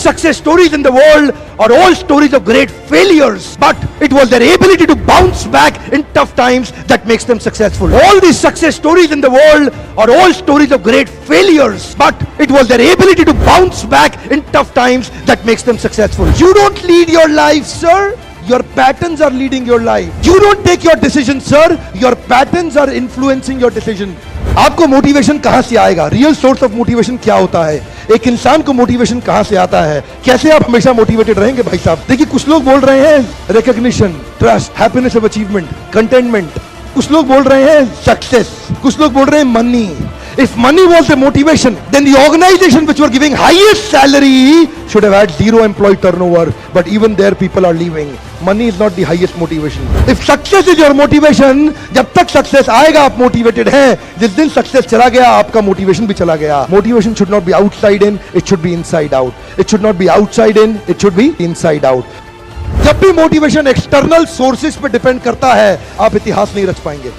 success stories in the world are all stories of great failures, but it was their ability to bounce back in tough times that makes them successful. All these success stories in the world are all stories of great failures, but it was their ability to bounce back in tough times that makes them successful. You don't lead your life, sir. Your patterns are leading your life. You don't take your decision, sir. Your patterns are influencing your decision. आपको motivation कहां से आएगा? Real source of motivation क्या होता है? एक इंसान को मोटिवेशन कहां से आता है? कैसे आप हमेशा मोटिवेटेड रहेंगे भाई साहब? देखिए, कुछ लोग बोल रहे हैं recognition, trust, happiness of achievement, containment. कुछ लोग बोल रहे हैं सक्सेस, कुछ लोग बोल रहे हैं money. If money was the motivation, then the organization which were giving highest salary should have had zero employee turnover, but even there people are leaving. Money is not the highest motivation. If success is your motivation, जब तक success आएगा आप motivated हैं, जिस दिन success चला गया आपका motivation भी चला गया. Motivation should not be outside in, it should be inside out. It should not be outside in, it should be inside out. जब भी motivation external sources पे depend करता है, आप इतिहास नहीं रच पाएंगे.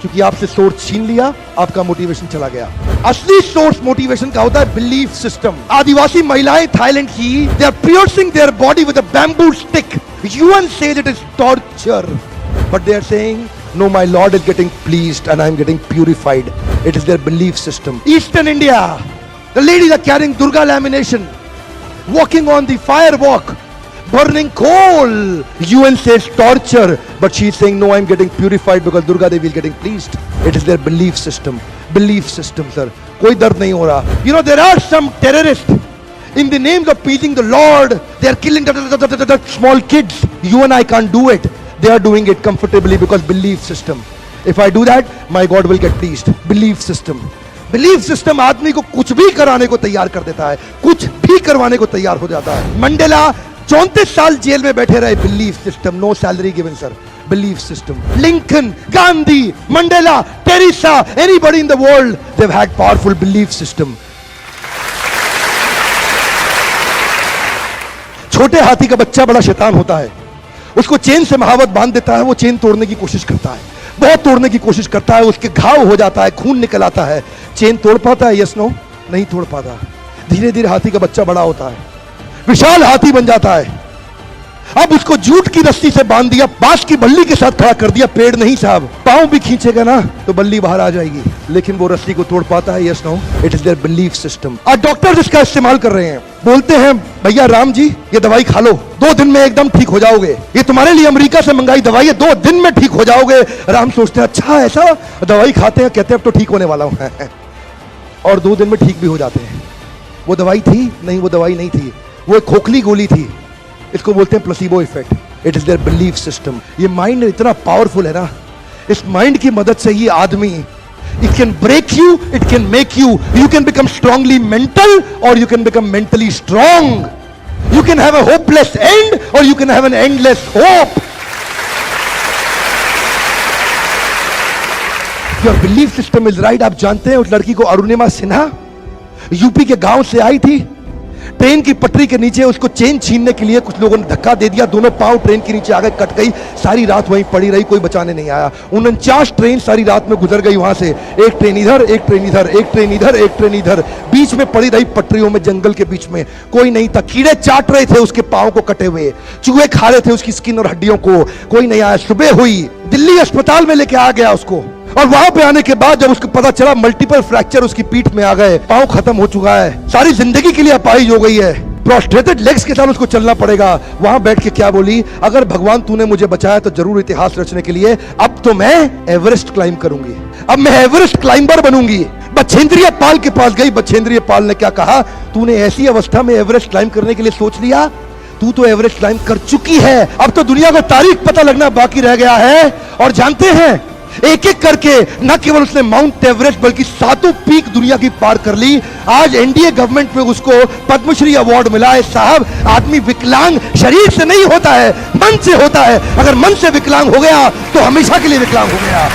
क्योंकि आपसे सोर्स छीन लिया, आपका मोटिवेशन चला गया. असली सोर्स मोटिवेशन का होता है बिलीफ सिस्टम. आदिवासी महिलाएं थाईलैंड की, they are piercing their body with a bamboo stick. UN says it is torture, but they are saying no, my lord is getting pleased and I am getting purified. It is their belief system. Eastern India, the ladies are carrying Durga lamination, walking on the firewalk, burning coal. UN says torture, but she is saying no, I am getting purified because Durga Devi is getting pleased. It is their belief system. Belief system, sir. कोई दर्द नहीं हो रहा. You know, there are some terrorists in the names of pleasing the Lord. They are killing the small kids. You and I can't do it. They are doing it comfortably because belief system. If I do that, my God will get pleased. Belief system. Belief system आदमी को कुछ भी कराने को तैयार कर देता है, कुछ भी करवाने को तैयार हो जाता है. मंडेला 34 साल जेल में बैठे रहे. Belief system. No salary given, sir. Belief system. Lincoln, Gandhi, Mandela, Teresa, anybody in the world, they have had powerful belief system. छोटे हाथी का बच्चा बड़ा शैतान होता है. उसको चेन से महावत बांध देता है, वो चेन तोड़ने की कोशिश करता है, बहुत तोड़ने की कोशिश करता है, उसके घाव हो जाता है, खून निकल आता है. चेन तोड़ पाता है? Yes no? नहीं तोड़ पाता. धीरे धीरे हाथी का बच्चा बड़ा होता है, विशाल हाथी बन जाता है. अब उसको जूट की रस्सी से बांध दिया, बांस की बल्ली के साथ खड़ा कर दिया. पेड़ नहीं साहब, पांव भी खींचेगा ना तो बल्ली बाहर आ जाएगी, लेकिन वो रस्सी को तोड़ पाता है? Yes no? It is their belief system. आज डॉक्टर्स इसका इस्तेमाल कर रहे हैं. बोलते हैं भैया राम जी ये दवाई खा लो, 2 दिन में एकदम ठीक हो जाओगे. ये तुम्हारे लिए अमेरिका से मंगाई दवाई है, 2 दिन में ठीक हो जाओगे. राम सोचते हैं अच्छा ऐसा, दवाई खाते हैं, कहते हैं अब तो ठीक होने वाला हूं और 2 दिन में ठीक भी हो जाते हैं. वो दवाई थी? नहीं, वो दवाई नहीं थी, वो एक खोखली गोली थी. इसको बोलते हैं placebo effect. It is their belief system. ये माइंड इतना पावरफुल है ना, इस माइंड की मदद से ये आदमी, it can break you, it can make you. You can become strongly mental or you can become mentally strong. You can have a hopeless end or you can have an endless hope. Your belief system is right. आप जानते हैं उस लड़की को Arunima Sinha UP के गांव से आई थी. ट्रेन की पटरी के नीचे उसको चेन छीनने के लिए कुछ लोगों ने धक्का दे दिया, दोनों पांव ट्रेन के नीचे आ गए, कट गई. सारी रात वहीं पड़ी रही, कोई बचाने नहीं आया. 49 ट्रेन सारी रात में गुजर गई वहां से. एक ट्रेन इधर, एक ट्रेन इधर, एक ट्रेन इधर, एक ट्रेन इधर, बीच में पड़ी रही पटरियों में, जंगल के बीच में. कोई नहीं था. कीड़े चाट रहे थे उसके पांव को कटे हुए, चूहे खा रहे थे उसकी स्किन और हड्डियों को. कोई नहीं आया. सुबह हुई, दिल्ली अस्पताल में लेके आ गया उसको, और वहां पे आने के बाद जब उसको पता चला मल्टीपल फ्रैक्चर उसकी पीठ में आ गए, पांव खत्म हो चुका है, सारी जिंदगी के लिए अपाहिज हो गई है, प्रोस्ट्रेटेड लेग्स के साथ उसको चलना पड़ेगा. वहां बैठ के क्या बोली? अगर भगवान तूने मुझे बचाया तो जरूर इतिहास रचने के लिए अब तो मैं एवरेस्ट क्लाइंब करूंगी, अब मैं एवरेस्ट क्लाइंबर बनूंगी. बछेंद्रिय पाल के पास गई. बछेंद्रिय पाल ने क्या कहा? तूने ऐसी अवस्था में एवरेस्ट क्लाइंब करने के लिए सोच लिया? तू तो एवरेस्ट क्लाइंब कर चुकी है, अब तो दुनिया को तारीख पता लगना बाकी रह गया है. और जानते हैं, एक एक करके न केवल उसने माउंट एवरेस्ट बल्कि 7 पीक दुनिया की पार कर ली. आज एनडीए गवर्नमेंट में उसको पद्मश्री अवार्ड मिला है. साहब, आदमी विकलांग शरीर से नहीं होता है, मन से होता है. अगर मन से विकलांग हो गया तो हमेशा के लिए विकलांग हो गया.